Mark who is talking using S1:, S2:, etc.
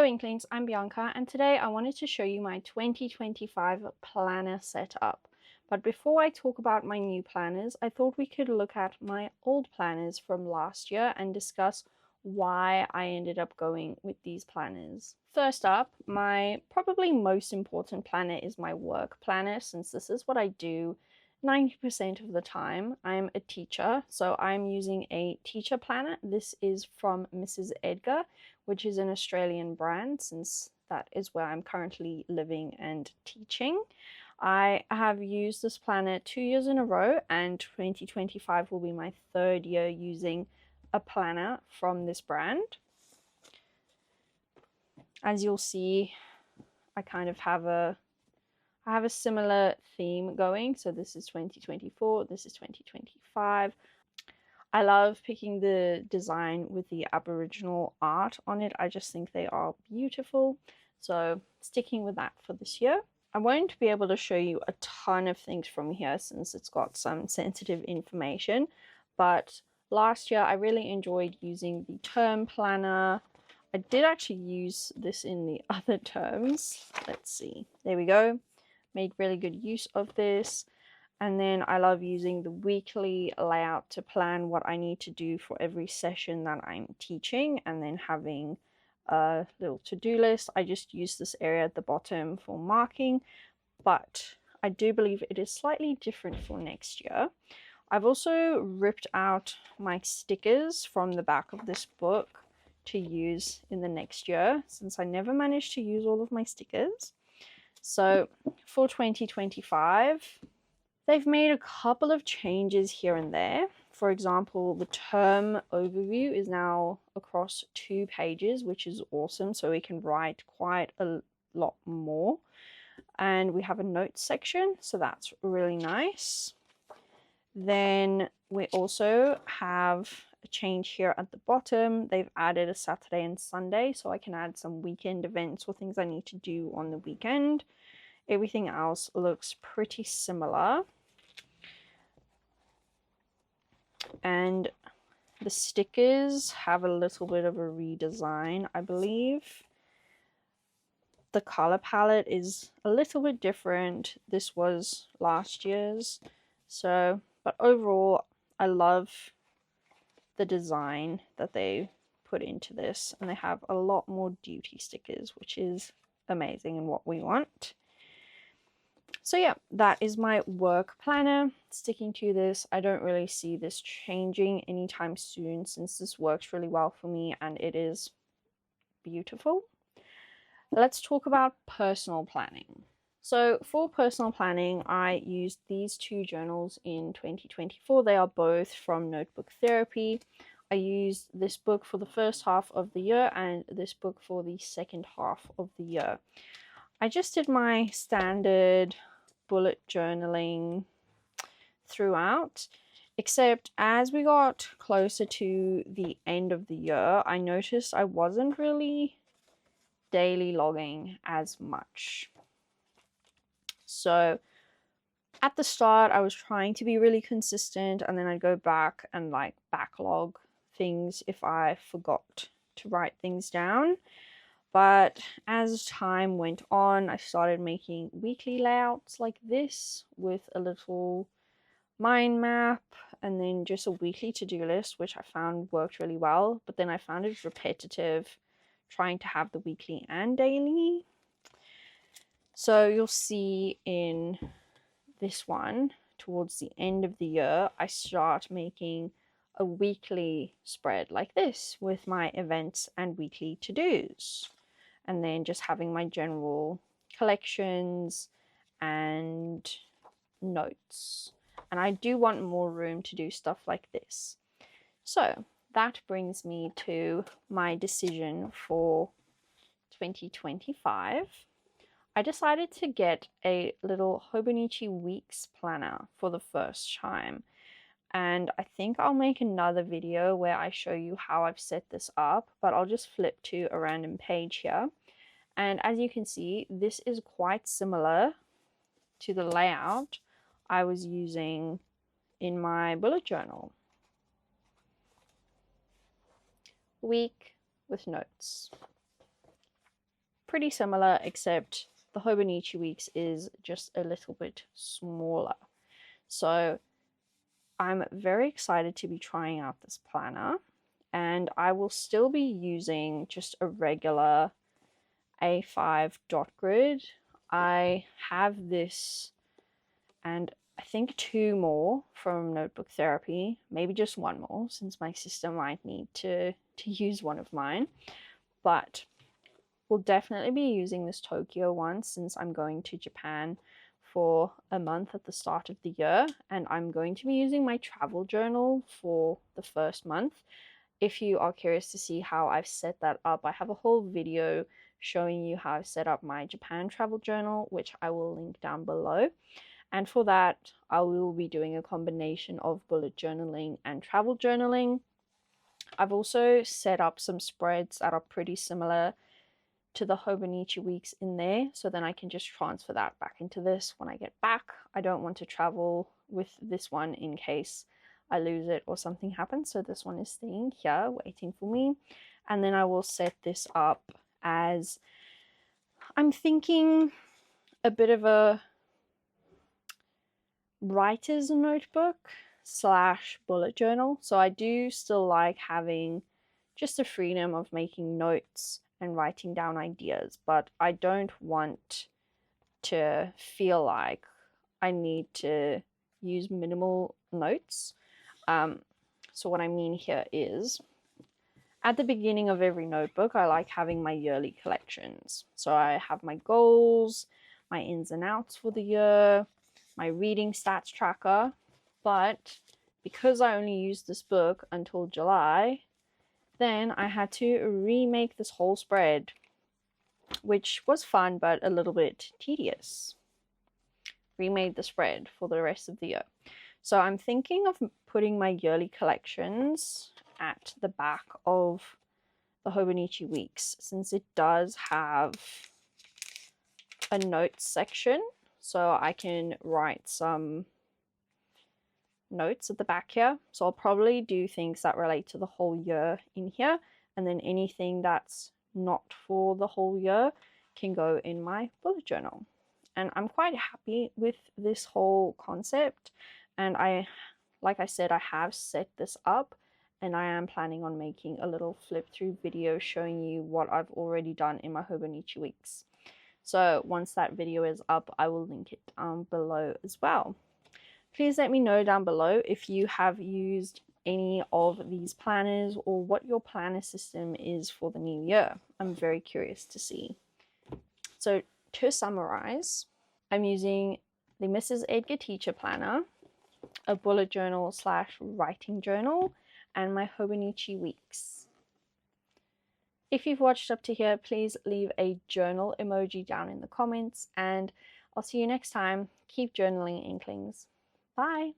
S1: Hello Inklings, I'm Bianca and today I wanted to show you my 2025 planner setup. But before I talk about my new planners, I thought we could look at my old planners from last year and discuss why I ended up going with these planners. First up, my probably most important planner is my work planner, since this is what I do 90% of the time. I'm a teacher, so I'm using a teacher planner. This is from Mrs. Edgar, which is an Australian brand, since that is where I'm currently living and teaching. I have used this planner 2 years in a row, and 2025 will be my third year using a planner from this brand. As you'll see, I kind of have a similar theme going. So this is 2024, this is 2025. I love picking the design with the Aboriginal art on it. I just think they are beautiful. So sticking with that for this year. I won't be able to show you a ton of things from here since it's got some sensitive information, but last year I really enjoyed using the term planner. I did actually use this in the other terms. Let's see. There we go. Made really good use of this. And then I love using the weekly layout to plan what I need to do for every session that I'm teaching, and then having a little to-do list. I just use this area at the bottom for marking, but I do believe it is slightly different for next year. I've also ripped out my stickers from the back of this book to use in the next year, since I never managed to use all of my stickers. So for 2025, they've made a couple of changes here and there. For example, the term overview is now across 2 pages, which is awesome. So we can write quite a lot more. And we have a notes section, so that's really nice. Then we also have a change here at the bottom. They've added a Saturday and Sunday, so I can add some weekend events or things I need to do on the weekend. Everything else looks pretty similar. And the stickers have a little bit of a redesign, I believe. The color palette is a little bit different. This was last year's. But overall, I love the design that they put into this, and they have a lot more duty stickers, which is amazing and what we want. So yeah, that is my work planner. Sticking to this, I don't really see this changing anytime soon, since this works really well for me and it is beautiful. Let's talk about personal planning. So for personal planning, I used these 2 journals in 2024. They are both from Notebook Therapy. I used this book for the first half of the year and this book for the second half of the year. I just did my standard bullet journaling throughout, except as we got closer to the end of the year, I noticed I wasn't really daily logging as much. So at the start, I was trying to be really consistent, and then I'd go back and like backlog things if I forgot to write things down. But as time went on, I started making weekly layouts like this with a little mind map and then just a weekly to-do list, which I found worked really well. But then I found it repetitive trying to have the weekly and daily. So you'll see in this one, towards the end of the year, I start making a weekly spread like this with my events and weekly to-dos. And then just having my general collections and notes. And I do want more room to do stuff like this. So that brings me to my decision for 2025. I decided to get a little Hobonichi Weeks planner for the first time. And I think I'll make another video where I show you how I've set this up, but I'll just flip to a random page here. And as you can see, this is quite similar to the layout I was using in my bullet journal. Week with notes. pretty similar, except the Hobonichi Weeks is just a little bit smaller. So I'm very excited to be trying out this planner, and I will still be using just a regular A5 dot grid. I have this and I think 2 more from Notebook Therapy, maybe just 1 more since my sister might need to use one of mine, but we'll definitely be using this Tokyo one since I'm going to Japan for a month at the start of the year, and I'm going to be using my travel journal for the first month. If you are curious to see how I've set that up, I have a whole video showing you how I've set up my Japan travel journal, which I will link down below. And for that, I will be doing a combination of bullet journaling and travel journaling. I've also set up some spreads that are pretty similar to the Hobonichi Weeks in there, so then I can just transfer that back into this when I get back. I don't want to travel with this one in case I lose it or something happens, so this one is staying here waiting for me. And then I will set this up as, I'm thinking, a bit of a writer's notebook slash bullet journal. So I do still like having just the freedom of making notes and writing down ideas, but I don't want to feel like I need to use minimal notes. So what I mean here is, at the beginning of every notebook, I like having my yearly collections. So I have my goals, my ins and outs for the year, my reading stats tracker, but because I only used this book until July, then I had to remake this whole spread, which was fun but a little bit tedious. Remade the spread for the rest of the year. So I'm thinking of putting my yearly collections at the back of the Hobonichi Weeks, since it does have a notes section, so I can write some notes at the back here. So I'll probably do things that relate to the whole year in here, and then anything that's not for the whole year can go in my bullet journal. And I'm quite happy with this whole concept, and like I said, I have set this up, and I am planning on making a little flip through video showing you what I've already done in my Hobonichi Weeks. So once that video is up, I will link it down below as well. Please let me know down below if you have used any of these planners or what your planner system is for the new year. I'm very curious to see. So to summarize, I'm using the Mrs. Edgar Teacher Planner, a bullet journal slash writing journal, and my Hobonichi Weeks. If you've watched up to here, please leave a journal emoji down in the comments, and I'll see you next time. Keep journaling, Inklings. Bye!